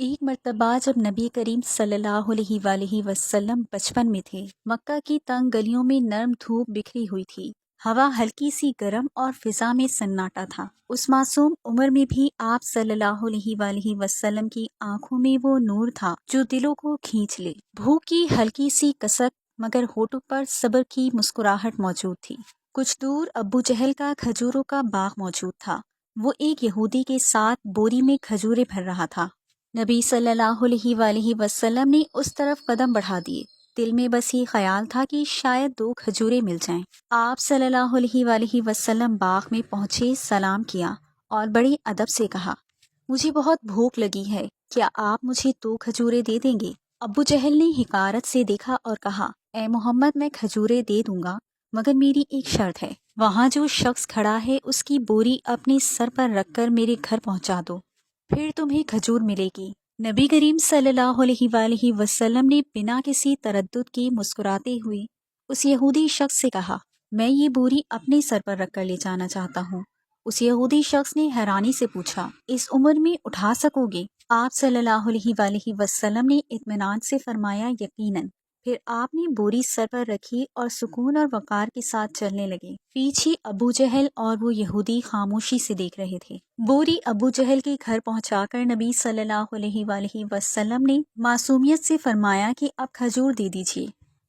ایک مرتبہ جب نبی کریم صلی اللہ علیہ وآلہ وسلم بچپن میں تھے، مکہ کی تنگ گلیوں میں نرم دھوپ بکھری ہوئی تھی، ہوا ہلکی سی گرم اور فضا میں سناٹا تھا۔ اس معصوم عمر میں بھی آپ صلی اللہ علیہ وآلہ وسلم کی آنکھوں میں وہ نور تھا جو دلوں کو کھینچ لے۔ بھوک کی ہلکی سی کسک، مگر ہونٹوں پر صبر کی مسکراہٹ موجود تھی۔ کچھ دور ابو جہل کا کھجوروں کا باغ موجود تھا۔ وہ ایک یہودی کے ساتھ بوری میں کھجورے بھر رہا تھا۔ نبی صلی اللہ علیہ وآلہ وسلم نے اس طرف قدم بڑھا دیے۔ دل میں بس یہ خیال تھا کہ شاید 2 کھجورے مل جائیں۔ آپ صلی اللہ علیہ وآلہ وسلم باغ میں پہنچے، سلام کیا اور بڑے ادب سے کہا، مجھے بہت بھوک لگی ہے، کیا آپ مجھے 2 کھجورے دے دیں گے؟ ابو جہل نے حقارت سے دیکھا اور کہا، اے محمد، میں کھجورے دے دوں گا، مگر میری ایک شرط ہے۔ وہاں جو شخص کھڑا ہے اس کی بوری اپنے سر پر رکھ کر میرے گھر پہنچا دو، پھر تمہیں کھجور ملے گی۔ نبی کریم صلی اللہ علیہ وآلہ وسلم نے بنا کسی تردد کے مسکراتے ہوئے اس یہودی شخص سے کہا، میں یہ بوری اپنے سر پر رکھ کر لے جانا چاہتا ہوں۔ اس یہودی شخص نے حیرانی سے پوچھا، اس عمر میں اٹھا سکو گے؟ آپ صلی اللہ علیہ وآلہ وسلم نے اطمینان سے فرمایا، یقیناً۔ پھر آپ نے بوری سر پر رکھی اور سکون اور وقار کے ساتھ چلنے لگے۔ پیچھے ابو جہل اور وہ یہودی خاموشی سے دیکھ رہے تھے۔ بوری ابو جہل کے گھر پہنچا کر نبی صلی اللہ علیہ وآلہ وسلم نے معصومیت سے فرمایا کہ اب کھجور دے دیجیے۔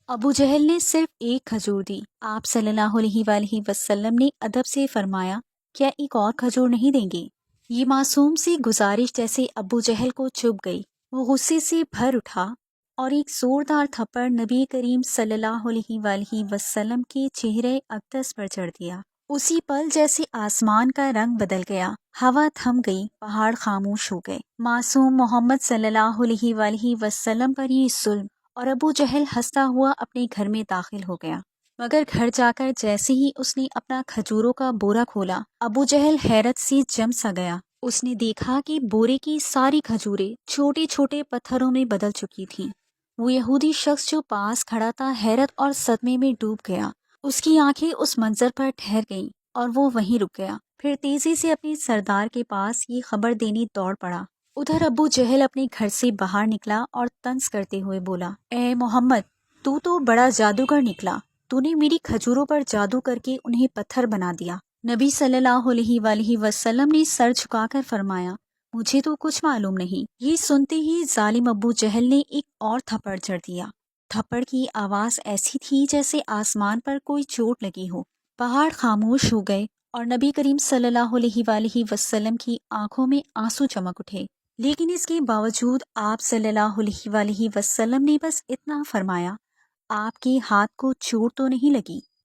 ابو جہل نے صرف ایک کھجور دی۔ آپ صلی اللہ علیہ وآلہ وسلم نے ادب سے فرمایا، کیا ایک اور کھجور نہیں دیں گے؟ یہ معصوم سی گزارش جیسے ابو جہل کو چبھ گئی۔ وہ غصے سے بھر اٹھا اور ایک زوردار تھپڑ نبی کریم صلی اللہ علیہ وآلہ وسلم کے چہرے اقدس پر چڑھ دیا۔ اسی پل جیسے آسمان کا رنگ بدل گیا، ہوا تھم گئی، پہاڑ خاموش ہو گئے۔ معصوم محمد صلی اللہ علیہ وآلہ وسلم پر یہ ظلم، اور ابو جہل ہنستا ہوا اپنے گھر میں داخل ہو گیا۔ مگر گھر جا کر جیسے ہی اس نے اپنا کھجوروں کا بورا کھولا، ابو جہل حیرت سے جم سا گیا۔ اس نے دیکھا کہ بورے کی ساری کھجوریں چھوٹے چھوٹے پتھروں میں بدل چکی تھیں۔ وہ یہودی شخص جو پاس کھڑا تھا حیرت اور صدمے میں ڈوب گیا۔ اس کی آنکھیں اس منظر پر ٹھہر گئیں اور وہ وہیں رک گیا۔ پھر تیزی سے اپنے سردار کے پاس یہ خبر دینے دوڑ پڑا۔ ادھر ابو جہل اپنے گھر سے باہر نکلا اور طنز کرتے ہوئے بولا، اے محمد، تو بڑا جادوگر نکلا، تو نے میری کھجوروں پر جادو کر کے انہیں پتھر بنا دیا۔ نبی صلی اللہ علیہ وآلہ وسلم نے سر جھکا کر فرمایا، مجھے تو کچھ معلوم نہیں۔ یہ سنتے ہی ظالم ابو جہل نے ایک اور تھپڑ جڑ دیا۔ تھپڑ کی آواز ایسی تھی جیسے آسمان پر کوئی چوٹ لگی ہو۔ پہاڑ خاموش ہو گئے اور نبی کریم صلی اللہ علیہ وآلہ وسلم کی آنکھوں میں آنسو چمک اٹھے۔ لیکن اس کے باوجود آپ صلی اللہ علیہ وآلہ وسلم نے بس اتنا فرمایا، آپ کے ہاتھ کو چوٹ تو نہیں لگی؟